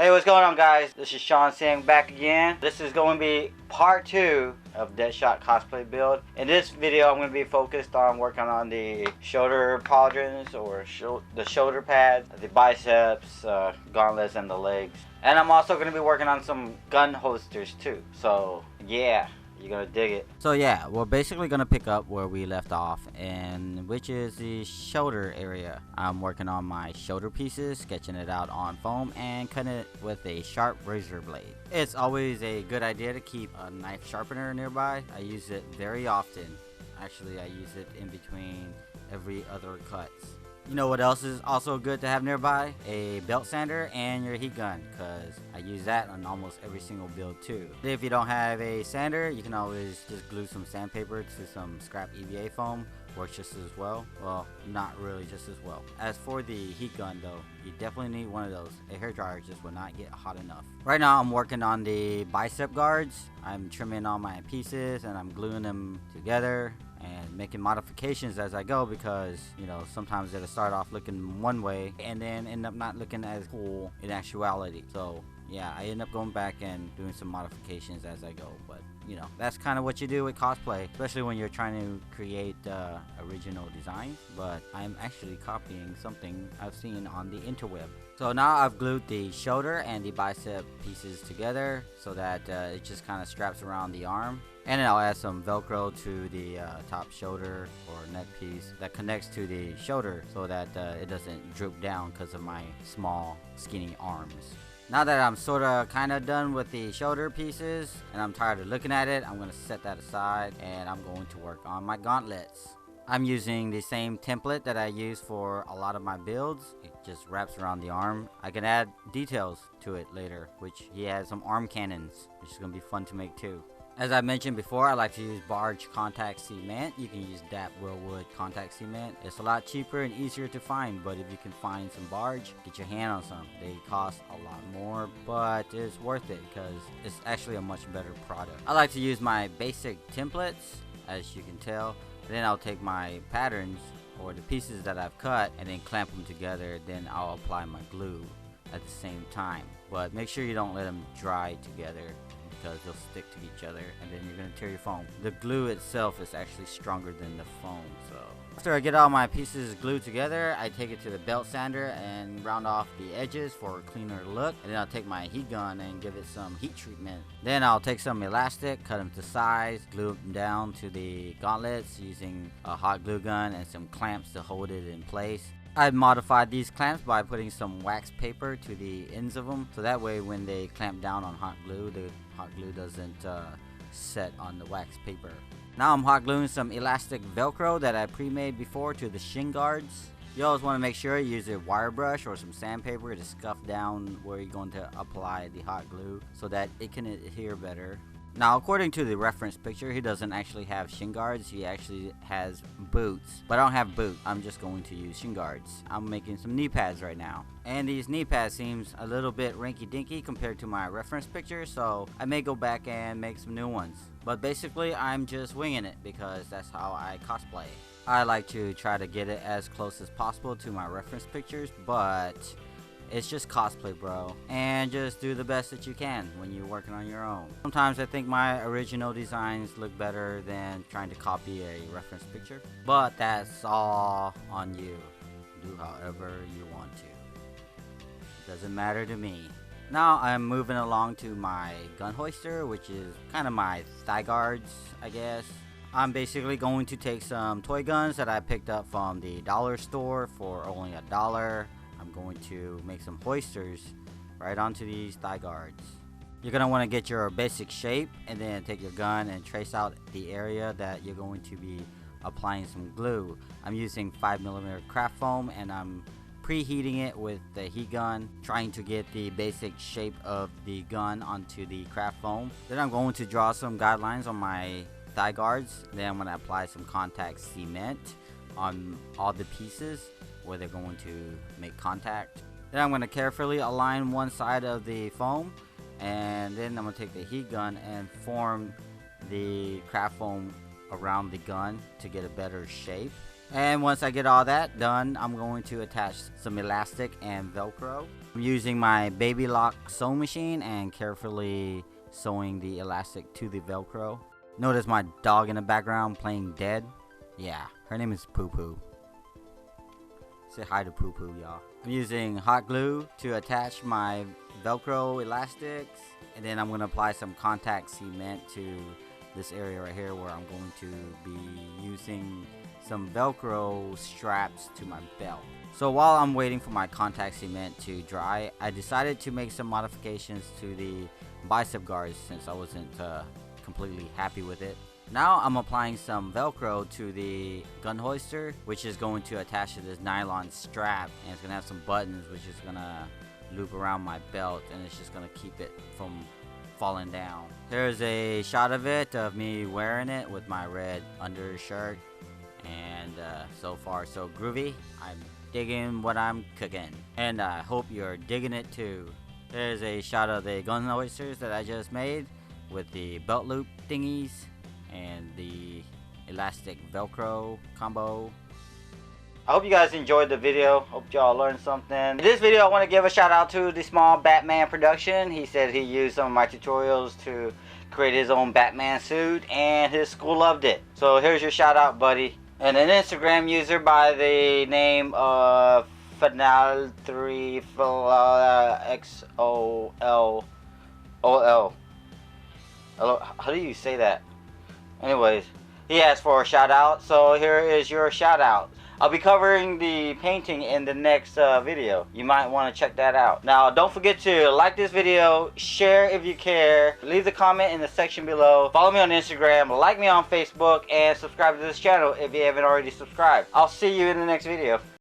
Hey, what's going on, guys? This is Sean saying back again. This is going to be part 2 of Deadshot Cosplay build. In this video, I'm going to be focused on working on the shoulder pauldrons or the shoulder pads, the biceps, gauntlets, and the legs. And I'm also going to be working on some gun holsters too. So yeah, you're gonna dig it. So yeah, we're basically gonna pick up where we left off, and which is the shoulder area. I'm working on my shoulder pieces, sketching it out on foam and cutting it with a sharp razor blade. It's always a good idea to keep a knife sharpener nearby. I use it very often. Actually, I use it in between every other cuts. You know what else is also good to have nearby? A belt sander and your heat gun, because I use that on almost every single build too. If you don't have a sander, you can always just glue some sandpaper to some scrap EVA foam. Works just as well. Well, not really just as well. As for the heat gun though, you definitely need one of those. A hairdryer just will not get hot enough. Right now I'm working on the bicep guards. I'm trimming all my pieces and I'm gluing them together and making modifications as I go, because you know, sometimes it'll start off looking one way and then end up not looking as cool in actuality. So yeah, I end up going back and doing some modifications as I go, but you know, that's kind of what you do with cosplay, especially when you're trying to create original designs. But I'm actually copying something I've seen on the interweb. So now I've glued the shoulder and the bicep pieces together so that it just kind of straps around the arm. And then I'll add some velcro to the top shoulder or neck piece that connects to the shoulder so that it doesn't droop down because of my small skinny arms. Now that I'm sorta kinda done with the shoulder pieces and I'm tired of looking at it, I'm gonna set that aside and I'm going to work on my gauntlets. I'm using the same template that I use for a lot of my builds. It just wraps around the arm. I can add details to it later, which he has some arm cannons, which is gonna be fun to make too. As I mentioned before, I like to use barge contact cement. You can use DAP Willwood contact cement. It's a lot cheaper and easier to find, but if you can find some barge, get your hand on some. They cost a lot more, but it's worth it because it's actually a much better product. I like to use my basic templates, as you can tell. Then I'll take my patterns or the pieces that I've cut and then clamp them together. Then I'll apply my glue at the same time. But make sure you don't let them dry together, because they'll stick to each other and then you're gonna tear your foam. The glue itself is actually stronger than the foam. So after I get all my pieces glued together, I take it to the belt sander and round off the edges for a cleaner look. And then I'll take my heat gun and give it some heat treatment. Then I'll take some elastic, cut them to size, glue them down to the gauntlets using a hot glue gun and some clamps to hold it in place. I modified these clamps by putting some wax paper to the ends of them, so that way when they clamp down on hot glue, the hot glue doesn't set on the wax paper. Now I'm hot gluing some elastic velcro that I pre-made before to the shin guards. You always want to make sure you use a wire brush or some sandpaper to scuff down where you're going to apply the hot glue so that it can adhere better. Now, according to the reference picture, he doesn't actually have shin guards. He actually has boots. But I don't have boots. I'm just going to use shin guards. I'm making some knee pads right now. And these knee pads seems a little bit rinky-dinky compared to my reference picture, so I may go back and make some new ones. But basically, I'm just winging it because that's how I cosplay. I like to try to get it as close as possible to my reference pictures, but it's just cosplay, bro, and just do the best that you can when you're working on your own. Sometimes I think my original designs look better than trying to copy a reference picture, but that's all on you. Do however you want to. It doesn't matter to me. Now I'm moving along to my gun hoister, which is kind of my thigh guards, I guess. I'm basically going to take some toy guns that I picked up from the dollar store for only $1. I'm going to make some hoisters right onto these thigh guards. You're going to want to get your basic shape and then take your gun and trace out the area that you're going to be applying some glue. I'm using 5mm craft foam and I'm preheating it with the heat gun, trying to get the basic shape of the gun onto the craft foam. Then I'm going to draw some guidelines on my thigh guards. Then I'm going to apply some contact cement on all the pieces where they're going to make contact. Then I'm going to carefully align one side of the foam, and then I'm going to take the heat gun and form the craft foam around the gun to get a better shape. And once I get all that done, I'm going to attach some elastic and velcro. I'm using my baby lock sewing machine and carefully sewing the elastic to the velcro. Notice my dog in the background playing dead. Yeah, her name is Poo Poo. Say hi to Poo Poo, y'all. I'm using hot glue to attach my velcro elastics, and then I'm going to apply some contact cement to this area right here where I'm going to be using some velcro straps to my belt. So while I'm waiting for my contact cement to dry, I decided to make some modifications to the bicep guards since I wasn't completely happy with it. Now I'm applying some velcro to the gun holster, which is going to attach to this nylon strap, and it's gonna have some buttons which is gonna loop around my belt, and it's just gonna keep it from falling down. Here's a shot of it, of me wearing it with my red undershirt, and so far so groovy. I'm digging what I'm cooking, and I hope you're digging it too. There's a shot of the gun holsters that I just made with the belt loop thingies and the elastic velcro combo. I hope you guys enjoyed the video. Hope y'all learned something. In this video, I want to give a shout out to the Small Batman production. He said he used some of my tutorials to create his own Batman suit, and his school loved it. So here's your shout out, buddy. And an Instagram user by the name of Final3XOLOL. How do you say that? Anyways, he asked for a shout out, so here is your shout out. I'll be covering the painting in the next video. You might want to check that out. Now, don't forget to like this video, share if you care, leave the comment in the section below, follow me on Instagram, like me on Facebook, and subscribe to this channel if you haven't already subscribed. I'll see you in the next video.